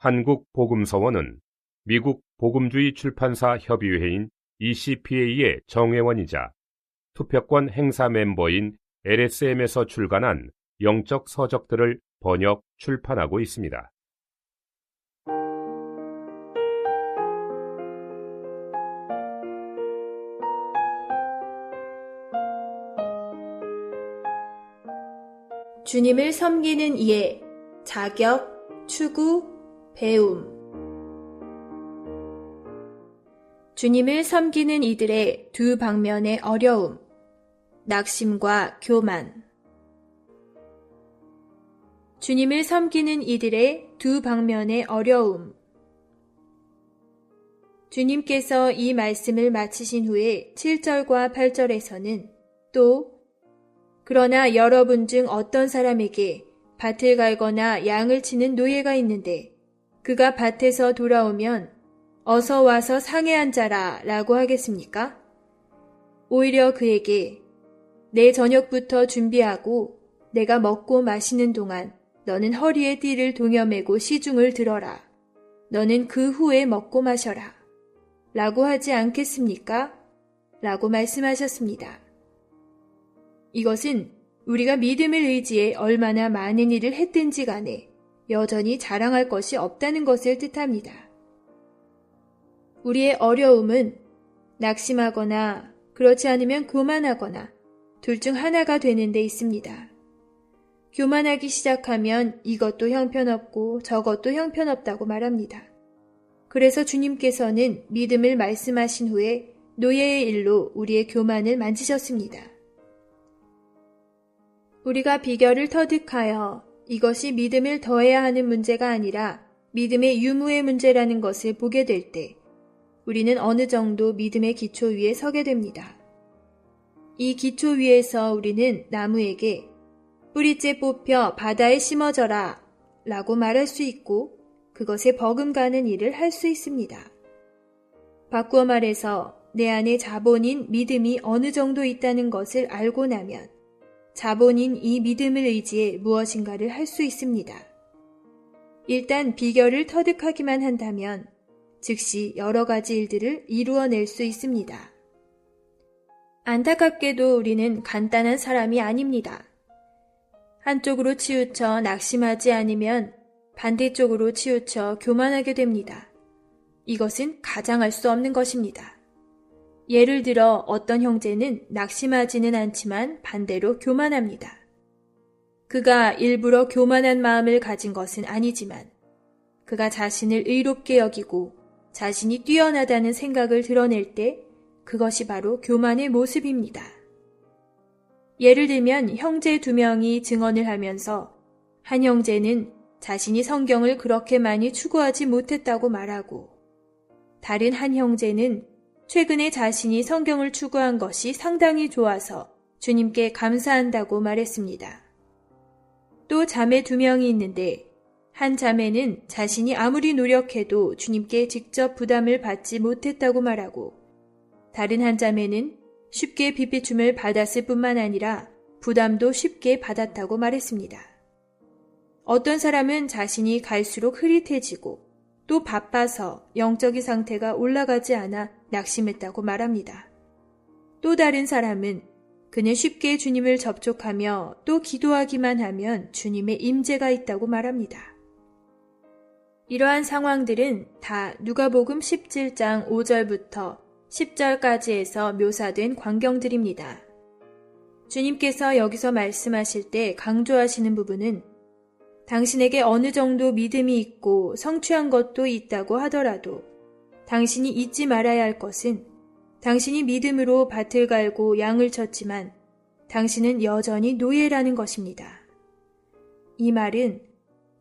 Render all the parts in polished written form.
한국복음서원은 미국 복음주의 출판사 협의회인 ECPA의 정회원이자 투표권 행사 멤버인 LSM에서 출간한 영적 서적들을 번역, 출판하고 있습니다. 주님을 섬기는 이의 자격, 추구, 배움. 주님을 섬기는 이들의 두 방면의 어려움, 낙심과 교만. 주님을 섬기는 이들의 두 방면의 어려움. 주님께서 이 말씀을 마치신 후에 7절과 8절에서는 또 그러나 여러분 중 어떤 사람에게 밭을 갈거나 양을 치는 노예가 있는데 그가 밭에서 돌아오면 어서 와서 상에 앉아라 라고 하겠습니까? 오히려 그에게 내 저녁부터 준비하고 내가 먹고 마시는 동안 너는 허리에 띠를 동여매고 시중을 들어라. 너는 그 후에 먹고 마셔라. 라고 하지 않겠습니까? 라고 말씀하셨습니다. 이것은 우리가 믿음을 의지해 얼마나 많은 일을 했든지 간에 여전히 자랑할 것이 없다는 것을 뜻합니다. 우리의 어려움은 낙심하거나 그렇지 않으면 교만하거나 둘 중 하나가 되는 데 있습니다. 교만하기 시작하면 이것도 형편없고 저것도 형편없다고 말합니다. 그래서 주님께서는 믿음을 말씀하신 후에 노예의 일로 우리의 교만을 만지셨습니다. 우리가 비결을 터득하여 이것이 믿음을 더해야 하는 문제가 아니라 믿음의 유무의 문제라는 것을 보게 될 때 우리는 어느 정도 믿음의 기초 위에 서게 됩니다. 이 기초 위에서 우리는 나무에게 뿌리째 뽑혀 바다에 심어져라 라고 말할 수 있고 그것에 버금가는 일을 할 수 있습니다. 바꾸어 말해서 내 안에 자본인 믿음이 어느 정도 있다는 것을 알고 나면 자본인 이 믿음을 의지해 무엇인가를 할 수 있습니다. 일단 비결을 터득하기만 한다면 즉시 여러 가지 일들을 이루어낼 수 있습니다. 안타깝게도 우리는 간단한 사람이 아닙니다. 한쪽으로 치우쳐 낙심하지 않으면 반대쪽으로 치우쳐 교만하게 됩니다. 이것은 가장할 수 없는 것입니다. 예를 들어 어떤 형제는 낙심하지는 않지만 반대로 교만합니다. 그가 일부러 교만한 마음을 가진 것은 아니지만 그가 자신을 의롭게 여기고 자신이 뛰어나다는 생각을 드러낼 때 그것이 바로 교만의 모습입니다. 예를 들면 형제 두 명이 증언을 하면서 한 형제는 자신이 성경을 그렇게 많이 추구하지 못했다고 말하고 다른 한 형제는 최근에 자신이 성경을 추구한 것이 상당히 좋아서 주님께 감사한다고 말했습니다. 또 자매 두 명이 있는데 한 자매는 자신이 아무리 노력해도 주님께 직접 부담을 받지 못했다고 말하고 다른 한 자매는 쉽게 비비춤을 받았을 뿐만 아니라 부담도 쉽게 받았다고 말했습니다. 어떤 사람은 자신이 갈수록 흐릿해지고 또 바빠서 영적인 상태가 올라가지 않아 낙심했다고 말합니다. 또 다른 사람은 그는 쉽게 주님을 접촉하며 또 기도하기만 하면 주님의 임재가 있다고 말합니다. 이러한 상황들은 다 누가복음 17장 5절부터 10절까지에서 묘사된 광경들입니다. 주님께서 여기서 말씀하실 때 강조하시는 부분은 당신에게 어느 정도 믿음이 있고 성취한 것도 있다고 하더라도 당신이 잊지 말아야 할 것은 당신이 믿음으로 밭을 갈고 양을 쳤지만 당신은 여전히 노예라는 것입니다. 이 말은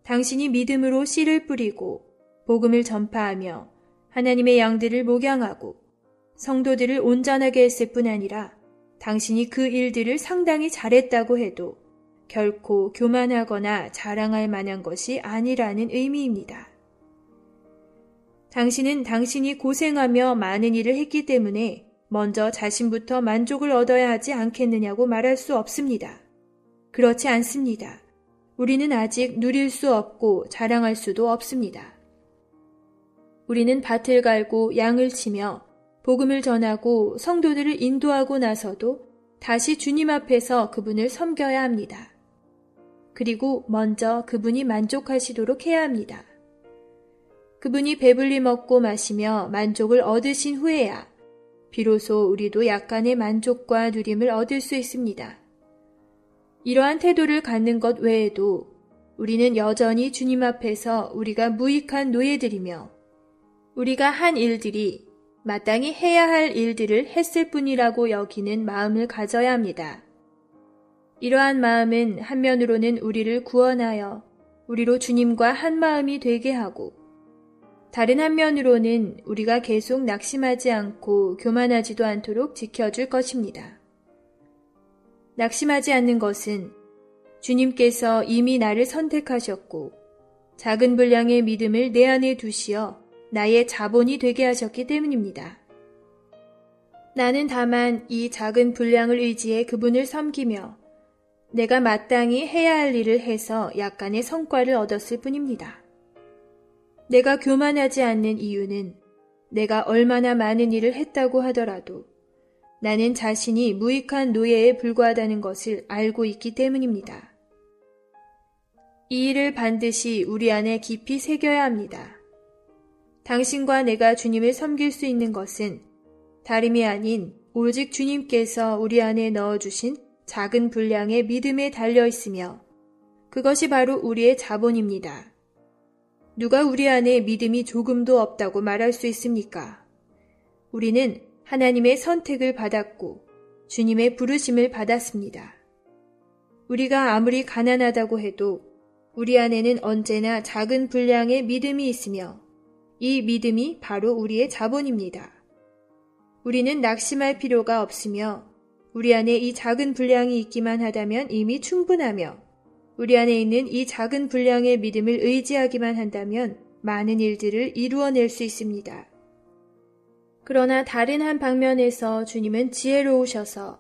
당신이 믿음으로 씨를 뿌리고 복음을 전파하며 하나님의 양들을 목양하고 성도들을 온전하게 했을 뿐 아니라 당신이 그 일들을 상당히 잘했다고 해도 결코 교만하거나 자랑할 만한 것이 아니라는 의미입니다. 당신은 당신이 고생하며 많은 일을 했기 때문에 먼저 자신부터 만족을 얻어야 하지 않겠느냐고 말할 수 없습니다. 그렇지 않습니다. 우리는 아직 누릴 수 없고 자랑할 수도 없습니다. 우리는 밭을 갈고 양을 치며 복음을 전하고 성도들을 인도하고 나서도 다시 주님 앞에서 그분을 섬겨야 합니다. 그리고 먼저 그분이 만족하시도록 해야 합니다. 그분이 배불리 먹고 마시며 만족을 얻으신 후에야 비로소 우리도 약간의 만족과 누림을 얻을 수 있습니다. 이러한 태도를 갖는 것 외에도 우리는 여전히 주님 앞에서 우리가 무익한 노예들이며 우리가 한 일들이 마땅히 해야 할 일들을 했을 뿐이라고 여기는 마음을 가져야 합니다. 이러한 마음은 한면으로는 우리를 구원하여 우리로 주님과 한 마음이 되게 하고 다른 한면으로는 우리가 계속 낙심하지 않고 교만하지도 않도록 지켜줄 것입니다. 낙심하지 않는 것은 주님께서 이미 나를 선택하셨고 작은 분량의 믿음을 내 안에 두시어 나의 자본이 되게 하셨기 때문입니다. 나는 다만 이 작은 분량을 의지해 그분을 섬기며 내가 마땅히 해야 할 일을 해서 약간의 성과를 얻었을 뿐입니다. 내가 교만하지 않는 이유는 내가 얼마나 많은 일을 했다고 하더라도 나는 자신이 무익한 노예에 불과하다는 것을 알고 있기 때문입니다. 이 일을 반드시 우리 안에 깊이 새겨야 합니다. 당신과 내가 주님을 섬길 수 있는 것은 다름이 아닌 오직 주님께서 우리 안에 넣어주신 작은 분량의 믿음에 달려 있으며 그것이 바로 우리의 자본입니다. 누가 우리 안에 믿음이 조금도 없다고 말할 수 있습니까? 우리는 하나님의 선택을 받았고 주님의 부르심을 받았습니다. 우리가 아무리 가난하다고 해도 우리 안에는 언제나 작은 분량의 믿음이 있으며 이 믿음이 바로 우리의 자본입니다. 우리는 낙심할 필요가 없으며 우리 안에 이 작은 분량이 있기만 하다면 이미 충분하며 우리 안에 있는 이 작은 분량의 믿음을 의지하기만 한다면 많은 일들을 이루어낼 수 있습니다. 그러나 다른 한 방면에서 주님은 지혜로우셔서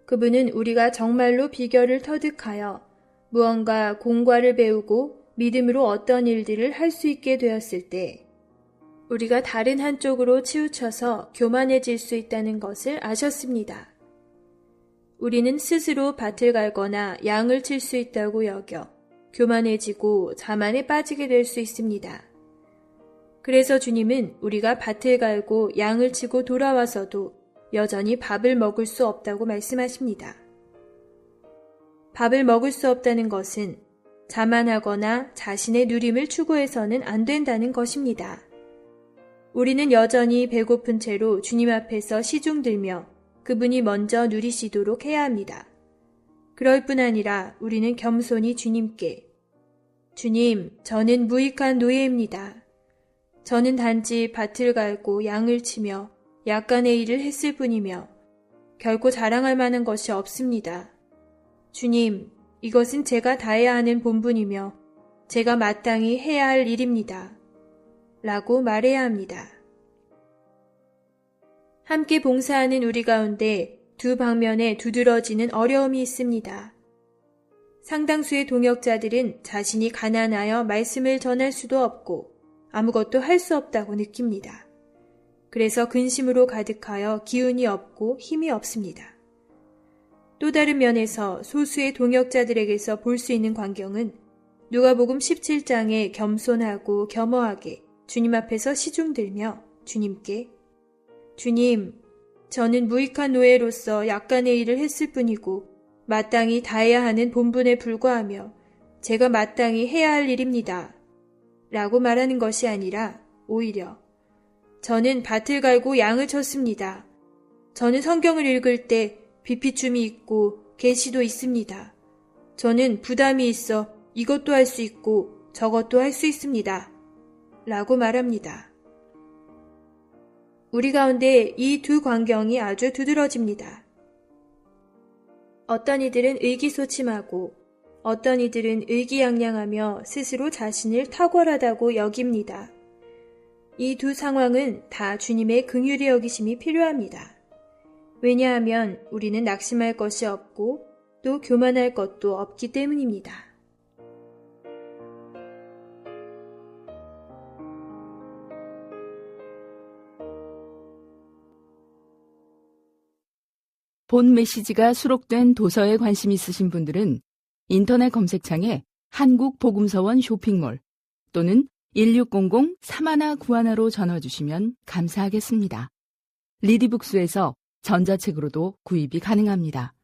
그분은 우리가 정말로 비결을 터득하여 무언가 공과를 배우고 믿음으로 어떤 일들을 할 수 있게 되었을 때 우리가 다른 한쪽으로 치우쳐서 교만해질 수 있다는 것을 아셨습니다. 우리는 스스로 밭을 갈거나 양을 칠 수 있다고 여겨 교만해지고 자만에 빠지게 될 수 있습니다. 그래서 주님은 우리가 밭을 갈고 양을 치고 돌아와서도 여전히 밥을 먹을 수 없다고 말씀하십니다. 밥을 먹을 수 없다는 것은 자만하거나 자신의 누림을 추구해서는 안 된다는 것입니다. 우리는 여전히 배고픈 채로 주님 앞에서 시중들며 그분이 먼저 누리시도록 해야 합니다. 그럴 뿐 아니라 우리는 겸손히 주님께 주님, 저는 무익한 노예입니다. 저는 단지 밭을 갈고 양을 치며 약간의 일을 했을 뿐이며 결코 자랑할 만한 것이 없습니다. 주님, 이것은 제가 다해야 하는 본분이며 제가 마땅히 해야 할 일입니다. 라고 말해야 합니다. 함께 봉사하는 우리 가운데 두 방면에 두드러지는 어려움이 있습니다. 상당수의 동역자들은 자신이 가난하여 말씀을 전할 수도 없고 아무것도 할 수 없다고 느낍니다. 그래서 근심으로 가득하여 기운이 없고 힘이 없습니다. 또 다른 면에서 소수의 동역자들에게서 볼 수 있는 광경은 누가복음 17장에 겸손하고 겸허하게 주님 앞에서 시중들며 주님께 주님, 저는 무익한 노예로서 약간의 일을 했을 뿐이고 마땅히 다해야 하는 본분에 불과하며 제가 마땅히 해야 할 일입니다. 라고 말하는 것이 아니라 오히려 저는 밭을 갈고 양을 쳤습니다. 저는 성경을 읽을 때 비피춤이 있고 계시도 있습니다. 저는 부담이 있어 이것도 할 수 있고 저것도 할 수 있습니다. 라고 말합니다. 우리 가운데 이 두 광경이 아주 두드러집니다. 어떤 이들은 의기소침하고 어떤 이들은 의기양양하며 스스로 자신을 탁월하다고 여깁니다. 이 두 상황은 다 주님의 긍휼히 여기심이 필요합니다. 왜냐하면 우리는 낙심할 것이 없고 또 교만할 것도 없기 때문입니다. 본 메시지가 수록된 도서에 관심 있으신 분들은 인터넷 검색창에 한국복음서원 쇼핑몰 또는 1600-3191로 전화 주시면 감사하겠습니다. 리디북스에서 전자책으로도 구입이 가능합니다.